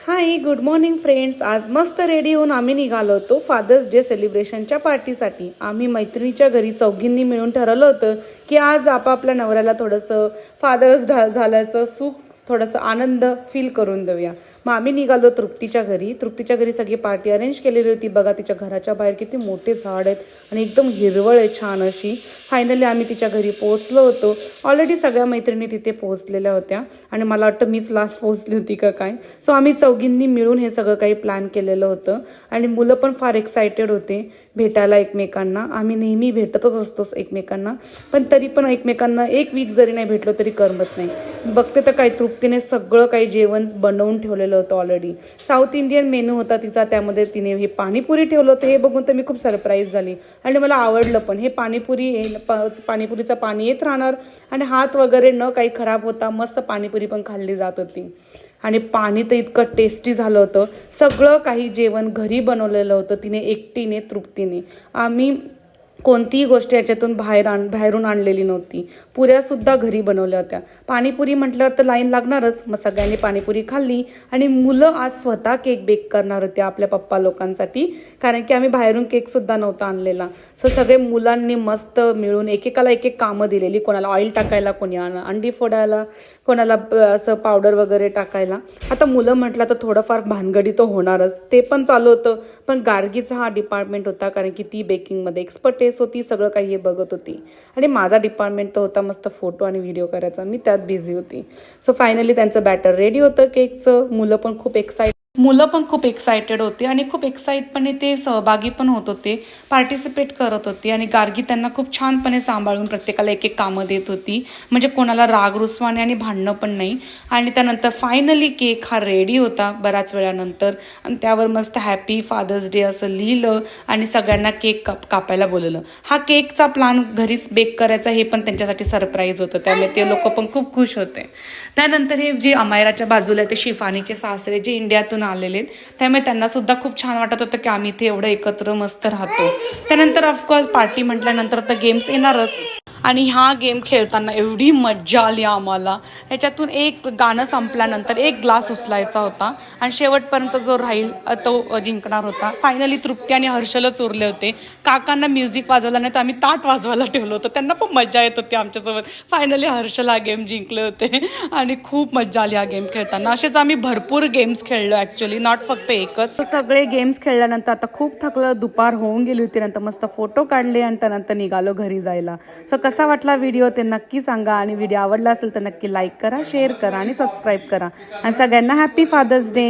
Hi good morning friends. आज मस्त ready होऊन आम्ही निघालो होतो फादर्स डे सेलिब्रेशनच्या पार्टीसाठी. आम्ही मैत्रिणीच्या घरी चौघींनी मिळून ठरवलं होतं की आज आपापल्या नवऱ्याला थोडंसं फादर्स झाल्याचं सुख, थोडंसं आनंद फील करून देऊया. मग आम्ही निघालो तृप्तीच्या घरी. तृप्तीच्या घरी सगळी पार्टी अरेंज केलेली होती. बघा तिच्या घराच्या बाहेर किती मोठे झाड आहेत आणि एकदम हिरवळ आहे छान अशी. फायनली आम्ही तिच्या घरी पोहोचलो होतो. ऑलरेडी सगळ्या मैत्रिणी तिथे पोहोचलेल्या होत्या आणि मला वाटतं मीच लास्ट पोहोचली होती का काय. सो आम्ही चौघींनी मिळून हे सगळं काही प्लॅन केलेलं होतं आणि मुलं पण फार एक्सायटेड होते भेटायला एकमेकांना. आम्ही नेहमी भेटतच असतो एकमेकांना, पण तरी पण एकमेकांना एक वीक जरी नाही भेटलो तरी करमत नाही. बघते तर काही तृप्तीने सगळं काही जेवण बनवून ठेवलेलं होतं ऑलरेडी. साऊथ इंडियन मेनू होता तिचा, त्यामध्ये तिने हे पाणीपुरी ठेवलं होतं. हे बघून तर मी खूप सरप्राईज झाली आणि मला आवडलं पण. हे पाणीपुरीचं पाणी येत राहणार आणि हात वगैरे न काही खराब होता मस्त पाणीपुरी पण खाल्ली जात होती. आणि पाणी तर इतकं टेस्टी झालं होतं. सगळं काही जेवण घरी बनवलेलं होतं तिने एकटीने, तृप्तीने. आम्ही कोणतीही गोष्ट याच्यातून बाहेरून आणलेली नव्हती. पुऱ्यासुद्धा घरी बनवल्या होत्या. पाणीपुरी म्हटल्यावर तर लाईन लागणारच. मग सगळ्यांनी पाणीपुरी खाल्ली आणि मुलं आज स्वतः केक बेक करणार होते आपल्या पप्पा लोकांसाठी, कारण की आम्ही बाहेरून केकसुद्धा नव्हता आणलेला. सो सगळे मुलांनी मस्त मिळून एकेकाला एक एक कामं दिलेली. कोणाला ऑइल टाकायला, कोणी अंडी फोडायला, कोणाला असं पावडर वगैरे टाकायला. आता मुलं म्हटलं तर थोडंफार भानगडी तर होणारच, ते पण चालू होतं. पण गार्गीचा हा डिपार्टमेंट होता कारण की ती बेकिंगमध्ये एक्सपर्ट आहे. सो ती सगळं काही हे बघत होती आणि माझा डिपार्टमेंट तर होता मस्त फोटो आणि व्हिडिओ करायचा. मी त्यात बिझी होती. सो फायनली त्यांचं बॅटर रेडी होतं केकचं. मुलं पण खूप एक्सायटेड होते आणि खूप एक्साइटपणे ते सहभागी पण होत होते, पार्टिसिपेट करत होते. आणि गार्गी त्यांना खूप छानपणे सांभाळून प्रत्येकाला एक एक कामं देत होती, म्हणजे कोणाला राग रुसवाने आणि भांडणं पण नाही. आणि त्यानंतर फायनली केक हा रेडी होता बऱ्याच वेळानंतर आणि त्यावर मस्त हॅपी फादर्स डे असं लिहिलं आणि सगळ्यांना केक कापायला बोलवलं. हा केकचा प्लॅन घरीच बेक करायचा हे पण त्यांच्यासाठी सरप्राईज होतं, त्यामुळे ते लोक पण खूप खुश होते. त्यानंतर हे जे अमायराच्या बाजूला ते शिफानीचे सासरे जे इंडियातून आलेले, त्यामुळे त्यांना सुद्धा खूप छान वाटत होतं की आम्ही इथे एवढं एकत्र मस्त राहतो. त्यानंतर ऑफकोर्स पार्टी म्हटल्यानंतर तर गेम्स येणारच. आणि हा गेम खेळताना एवढी मज्जा आली आम्हाला. ह्याच्यातून एक गाणं संपल्यानंतर एक ग्लास उचलायचा होता आणि शेवटपर्यंत जो राहील तो जिंकणार होता. फायनली तृप्ती आणि हर्षलच उरले होते. काकांना म्युझिक वाजवला नाही तर आम्ही ताट वाजवायला ठेवलं होतं, त्यांना पण मज्जा येत होती आमच्यासोबत. फायनली हर्षल हा गेम जिंकले होते आणि खूप मज्जा आली हा गेम खेळताना. असेच आम्ही भरपूर गेम्स खेळलो ॲक्च्युली, नॉट फक्त एकच. सगळे गेम्स खेळल्यानंतर आता खूप थकलं, दुपार होऊन गेली होती. नंतर मस्त फोटो काढले आणि त्यानंतर निघालो घरी जायला. सो कसा वाटला व्हिडिओ ते नक्की सांगा आणि व्हिडिओ आवडला असेल तर नक्की लाईक करा, शेअर करा आणि सबस्क्राईब करा. आणि सगळ्यांना हॅपी फादर्स डे.